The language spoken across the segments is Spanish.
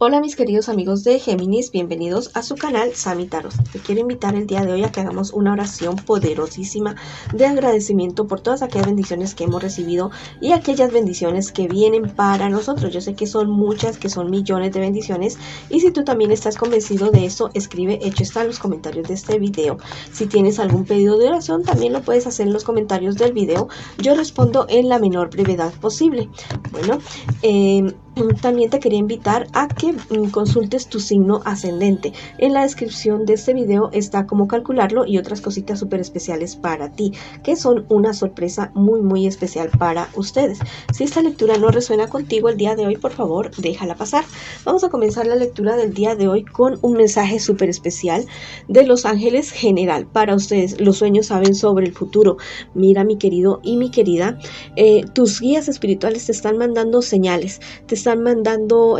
Hola mis queridos amigos de Géminis, bienvenidos a su canal Sami Tarot. Te quiero invitar el día de hoy a que hagamos una oración poderosísima de agradecimiento por todas aquellas bendiciones que hemos recibido y aquellas bendiciones que vienen para nosotros. Yo sé que son muchas, que son millones de bendiciones, y si tú también estás convencido de eso, escribe hecho está en los comentarios de este video. Si tienes algún pedido de oración, también lo puedes hacer en los comentarios del video. Yo respondo en la menor brevedad posible. Bueno, también te quería invitar a que consultes tu signo ascendente. En la descripción de este video está cómo calcularlo y otras cositas súper especiales para ti, que son una sorpresa muy especial para ustedes. Si esta lectura no resuena contigo el día de hoy, por favor, déjala pasar. Vamos a comenzar la lectura del día de hoy con un mensaje súper especial de los ángeles general para ustedes. Los sueños saben sobre el futuro. Mira, mi querido y mi querida, tus guías espirituales te están mandando señales, te están mandando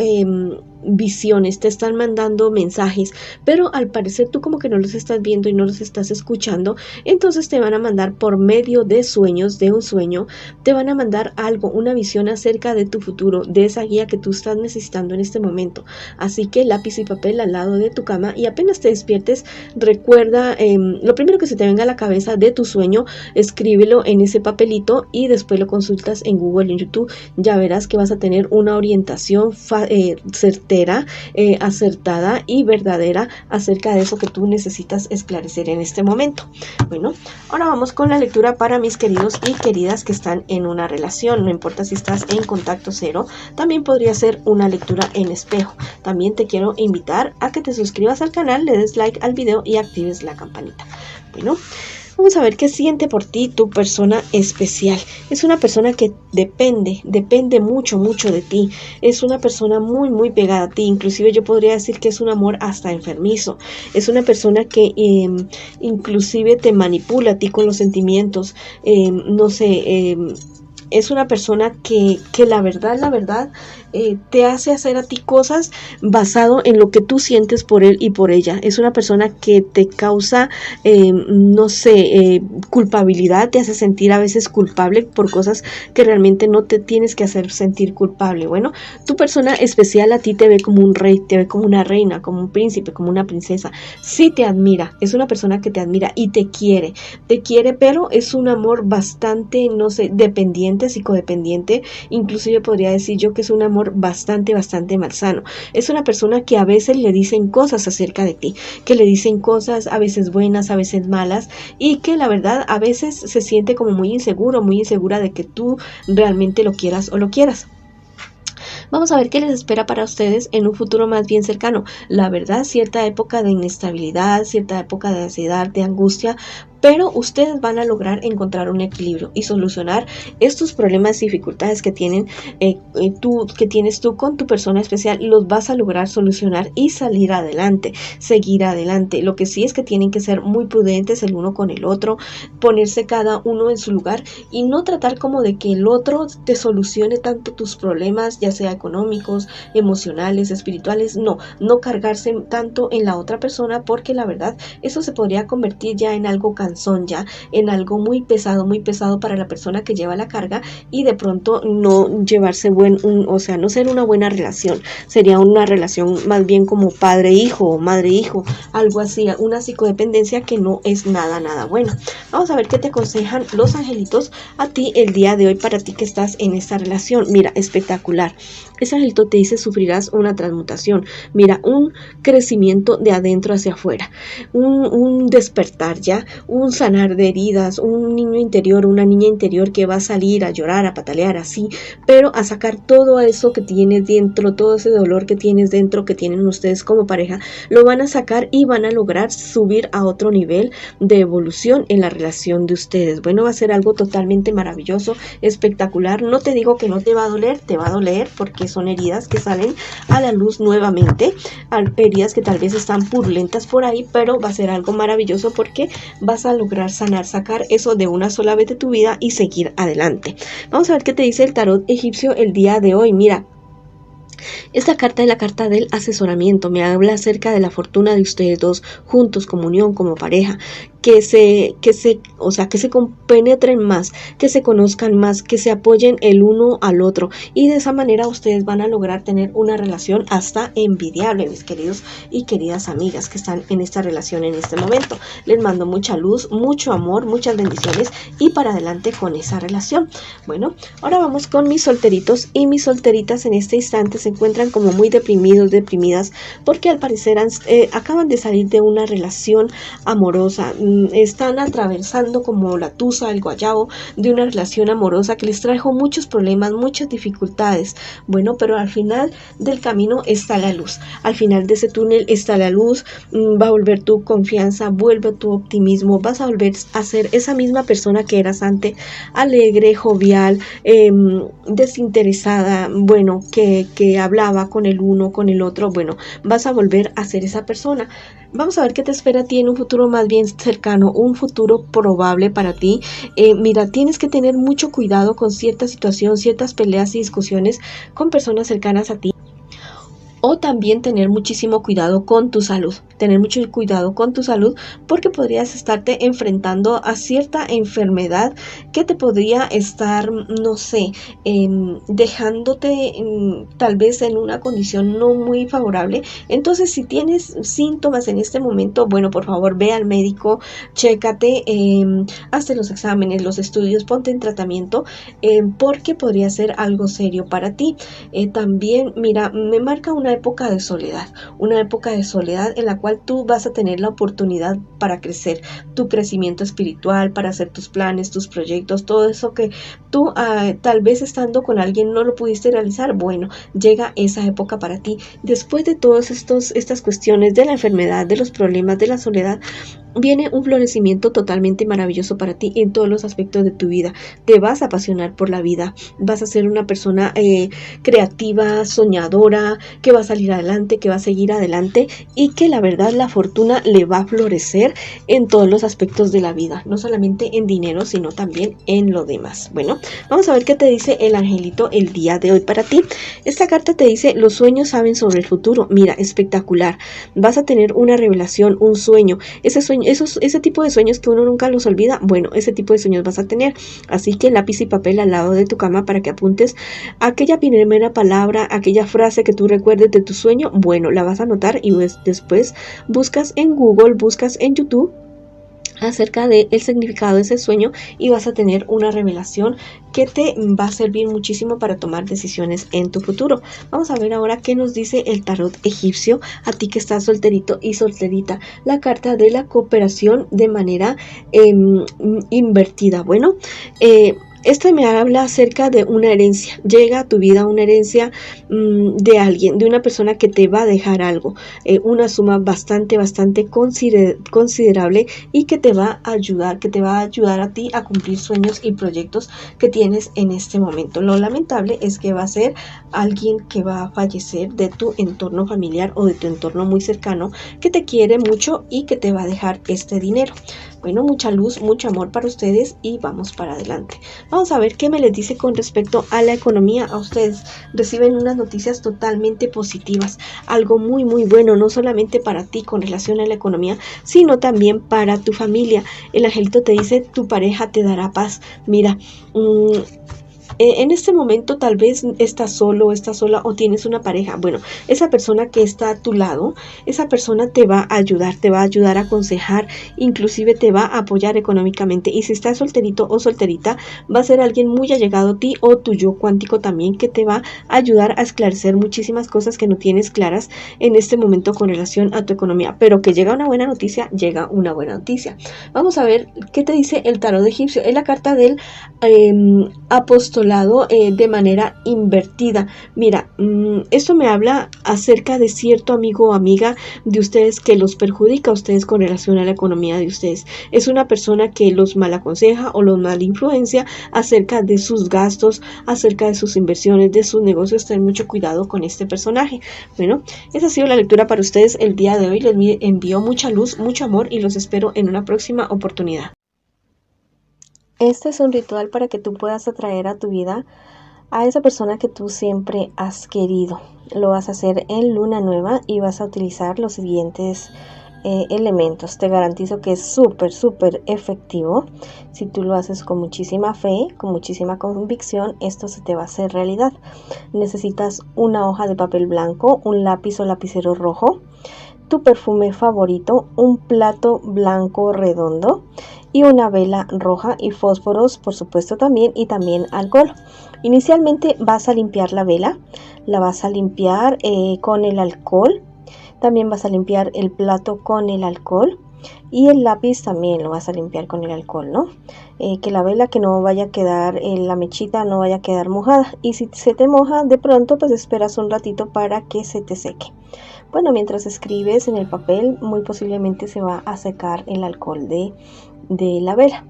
visiones, te están mandando mensajes, pero al parecer tú como que no los estás viendo y no los estás escuchando. Entonces te van a mandar por medio de sueños, de un sueño, te van a mandar algo, una visión acerca de tu futuro, de esa guía que tú estás necesitando en este momento. Así que lápiz y papel al lado de tu cama, y apenas te despiertes, recuerda lo primero que se te venga a la cabeza de tu sueño, escríbelo en ese papelito y después lo consultas en Google, en YouTube. Ya verás que vas a tener una orientación certera, acertada y verdadera acerca de eso que tú necesitas esclarecer en este momento. Bueno, ahora vamos con la lectura para mis queridos y queridas que están en una relación. No importa si estás en contacto cero, también podría ser una lectura en espejo. También te quiero invitar a que te suscribas al canal, le des like al video y actives la campanita. Bueno, vamos a ver qué siente por ti tu persona especial. Es una persona que depende mucho de ti. Es una persona muy pegada a ti. Inclusive yo podría decir que es un amor hasta enfermizo. Es una persona que inclusive te manipula a ti con los sentimientos. No sé, es una persona que la verdad te hace hacer a ti cosas basado en lo que tú sientes por él y por ella. Es una persona que te causa, no sé, culpabilidad, te hace sentir a veces culpable por cosas que realmente no te tienes que hacer sentir culpable. Bueno, tu persona especial a ti te ve como un rey, te ve como una reina, como un príncipe, como una princesa. Sí te admira, es una persona que te admira y te quiere, pero es un amor bastante, no sé, dependiente, psicodependiente. Inclusive podría decir yo que es un amor bastante malsano. Es una persona que a veces le dicen cosas acerca de ti, que le dicen cosas a veces buenas, a veces malas, y que la verdad a veces se siente como muy insegura de que tú realmente lo quieras o lo quieras. Vamos a ver qué les espera para ustedes en un futuro más bien cercano. La verdad, cierta época de inestabilidad, cierta época de ansiedad, de angustia, pero ustedes van a lograr encontrar un equilibrio y solucionar estos problemas y dificultades que tienes tú con tu persona especial. Los vas a lograr solucionar y salir adelante, seguir adelante. Lo que sí es que tienen que ser muy prudentes el uno con el otro, ponerse cada uno en su lugar y no tratar como de que el otro te solucione tanto tus problemas, ya sea económicos, emocionales, espirituales. No cargarse tanto en la otra persona, porque la verdad eso se podría convertir ya en algo ya en algo muy pesado para la persona que lleva la carga, y de pronto no llevarse o sea, no ser una buena relación. Sería una relación más bien como padre-hijo o madre-hijo, algo así, una psicodependencia que no es nada bueno. Vamos a ver qué te aconsejan los angelitos a ti el día de hoy, para ti que estás en esta relación. Mira, espectacular. Ese angelito te dice: sufrirás una transmutación. Mira, un crecimiento de adentro hacia afuera, un despertar ya, un sanar de heridas, un niño interior, una niña interior que va a salir a llorar, a patalear así, pero a sacar todo eso que tienes dentro, todo ese dolor que tienes dentro, que tienen ustedes como pareja, lo van a sacar y van a lograr subir a otro nivel de evolución en la relación de ustedes. Bueno, va a ser algo totalmente maravilloso, espectacular. No te digo que no te va a doler, te va a doler, porque son heridas que salen a la luz nuevamente, heridas que tal vez están purulentas por ahí, pero va a ser algo maravilloso porque vas a lograr sanar, sacar eso de una sola vez de tu vida y seguir adelante. Vamos a ver qué te dice el tarot egipcio el día de hoy. Mira, esta carta es la carta del asesoramiento. Me habla acerca de la fortuna de ustedes dos juntos, como unión, como pareja. o sea, que se compenetren más, que se conozcan más, que se apoyen el uno al otro, y de esa manera ustedes van a lograr tener una relación hasta envidiable, mis queridos y queridas amigas que están en esta relación en este momento. Les mando mucha luz, mucho amor, muchas bendiciones y para adelante con esa relación. Bueno, ahora vamos con mis solteritos y mis solteritas. En este instante se encuentran como muy deprimidos, deprimidas, porque al parecer acaban de salir de una relación amorosa. Están atravesando como la tusa, el guayabo de una relación amorosa que les trajo muchos problemas, muchas dificultades. Bueno, pero al final del camino está la luz. Al final de ese túnel está la luz. Va a volver tu confianza, vuelve tu optimismo, vas a volver a ser esa misma persona que eras antes, alegre, jovial, desinteresada, bueno, que hablaba con el uno, con el otro. Bueno, vas a volver a ser esa persona. Vamos a ver qué te espera a ti en un futuro más bien cercano, un futuro probable para ti. Mira, tienes que tener mucho cuidado con cierta situación, ciertas peleas y discusiones con personas cercanas a ti. O también tener muchísimo cuidado con tu salud, tener mucho cuidado con tu salud, porque podrías estarte enfrentando a cierta enfermedad que te podría estar, no sé, dejándote tal vez en una condición no muy favorable. Entonces, si tienes síntomas en este momento, bueno, por favor, ve al médico, chécate, hazte los exámenes, los estudios, ponte en tratamiento, porque podría ser algo serio para ti. También, mira, me marca una época de soledad en la cual tú vas a tener la oportunidad para crecer, tu crecimiento espiritual, para hacer tus planes, tus proyectos, todo eso que tú tal vez estando con alguien no lo pudiste realizar. Bueno, llega esa época para ti. Después de todas estas cuestiones de la enfermedad, de los problemas, de la soledad, viene un florecimiento totalmente maravilloso para ti en todos los aspectos de tu vida. Te vas a apasionar por la vida, vas a ser una persona creativa, soñadora, que va a salir adelante, que va a seguir adelante, y que la verdad la fortuna le va a florecer en todos los aspectos de la vida, no solamente en dinero, sino también en lo demás. Bueno, vamos a ver qué te dice el angelito el día de hoy para ti. Esta carta te dice: los sueños saben sobre el futuro. Mira, espectacular. Vas a tener una revelación, un sueño. Ese tipo de sueños que uno nunca los olvida, bueno, ese tipo de sueños vas a tener. Así que lápiz y papel al lado de tu cama para que apuntes aquella primera palabra, aquella frase que tú recuerdes de tu sueño. Bueno, la vas a anotar y después buscas en Google, buscas en YouTube acerca del significado de ese sueño y vas a tener una revelación que te va a servir muchísimo para tomar decisiones en tu futuro. Vamos a ver ahora qué nos dice el tarot egipcio a ti que estás solterito y solterita. La carta de la cooperación de manera invertida. Bueno, este me habla acerca de una herencia. Llega a tu vida una herencia de alguien, de una persona que te va a dejar algo, una suma bastante considerable, y que te va a ayudar a ti a cumplir sueños y proyectos que tienes en este momento. Lo lamentable es que va a ser alguien que va a fallecer de tu entorno familiar o de tu entorno muy cercano, que te quiere mucho y que te va a dejar este dinero. Bueno, mucha luz, mucho amor para ustedes y vamos para adelante. Vamos a ver qué me les dice con respecto a la economía. A ustedes reciben unas noticias totalmente positivas, algo muy bueno, no solamente para ti con relación a la economía, sino también para tu familia. El angelito te dice: tu pareja te dará paz. Mira, en este momento tal vez estás solo o estás sola o tienes una pareja. Bueno, esa persona que está a tu lado, esa persona te va a ayudar a aconsejar, inclusive te va a apoyar económicamente. Y si estás solterito o solterita, va a ser alguien muy allegado a ti o tu yo cuántico también, que te va a ayudar a esclarecer muchísimas cosas que no tienes claras en este momento con relación a tu economía. Pero que llega una buena noticia, llega una buena noticia. Vamos a ver qué te dice el tarot egipcio. Es la carta del apostolado de manera invertida. Mira, esto me habla acerca de cierto amigo o amiga de ustedes que los perjudica a ustedes con relación a la economía de ustedes. Es una persona que los mal aconseja o los mal influencia acerca de sus gastos, acerca de sus inversiones, de sus negocios. Ten mucho cuidado con este personaje. Bueno, esa ha sido la lectura para ustedes el día de hoy. Les envío mucha luz, mucho amor y los espero en una próxima oportunidad. Este es un ritual para que tú puedas atraer a tu vida a esa persona que tú siempre has querido. Lo vas a hacer en luna nueva y vas a utilizar los siguientes elementos. Te garantizo que es súper efectivo. Si tú lo haces con muchísima fe, con muchísima convicción, esto se te va a hacer realidad. Necesitas una hoja de papel blanco, un lápiz o lapicero rojo, tu perfume favorito, un plato blanco redondo y una vela roja y fósforos, por supuesto, también, y también alcohol. Inicialmente vas a limpiar la vela, la vas a limpiar con el alcohol. También vas a limpiar el plato con el alcohol y el lápiz también lo vas a limpiar con el alcohol, ¿no? Que la vela que no vaya a quedar, la mechita no vaya a quedar mojada, y si se te moja de pronto, pues esperas un ratito para que se te seque. Bueno, mientras escribes en el papel, muy posiblemente se va a secar el alcohol de la vela.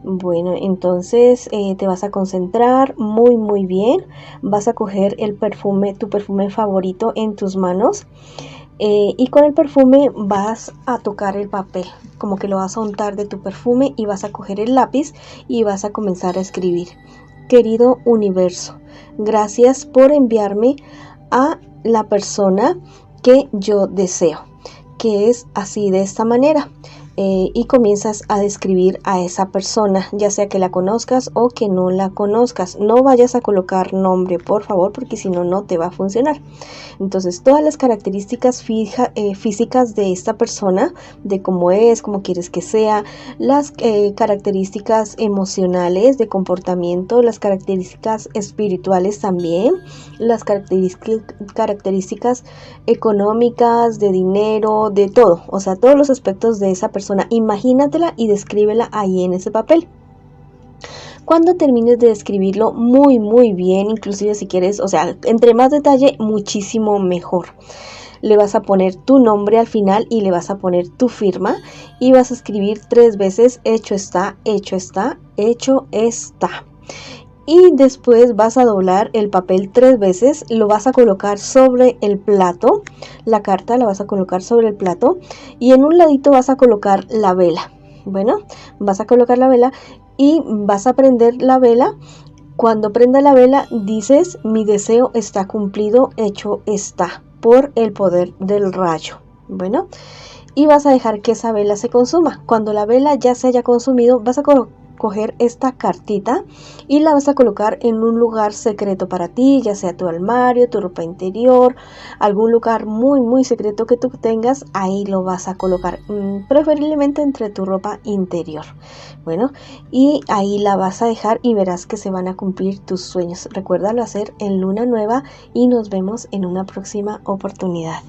Bueno, entonces te vas a concentrar muy bien. Vas a coger el perfume, tu perfume favorito en tus manos. Y con el perfume vas a tocar el papel, como que lo vas a untar de tu perfume, y vas a coger el lápiz y vas a comenzar a escribir: querido universo, gracias por enviarme a la persona que yo deseo, que es así, de esta manera. Y comienzas a describir a esa persona, ya sea que la conozcas o que no la conozcas. No vayas a colocar nombre, por favor, porque si no, no te va a funcionar. Entonces, todas las características físicas de esta persona, de cómo es, cómo quieres que sea, las características emocionales de comportamiento, las características espirituales también, las características económicas, de dinero, de todo, o sea, todos los aspectos de esa persona. Imagínatela y descríbela ahí en ese papel. Cuando termines de describirlo muy bien, inclusive si quieres, o sea, entre más detalle, muchísimo mejor. Le vas a poner tu nombre al final y le vas a poner tu firma, y vas a escribir 3 veces: hecho está, hecho está, hecho está. Y después vas a doblar el papel 3 veces, lo vas a colocar sobre el plato, la carta la vas a colocar sobre el plato, y en un ladito vas a colocar la vela. Bueno, vas a colocar la vela y vas a prender la vela. Cuando prenda la vela, dices: mi deseo está cumplido, hecho está, por el poder del rayo. Bueno, y vas a dejar que esa vela se consuma. Cuando la vela ya se haya consumido, vas a coger esta cartita y la vas a colocar en un lugar secreto para ti, ya sea tu armario, tu ropa interior, algún lugar muy secreto que tú tengas. Ahí lo vas a colocar, preferiblemente entre tu ropa interior. Bueno, y ahí la vas a dejar y verás que se van a cumplir tus sueños. Recuérdalo hacer en luna nueva y nos vemos en una próxima oportunidad.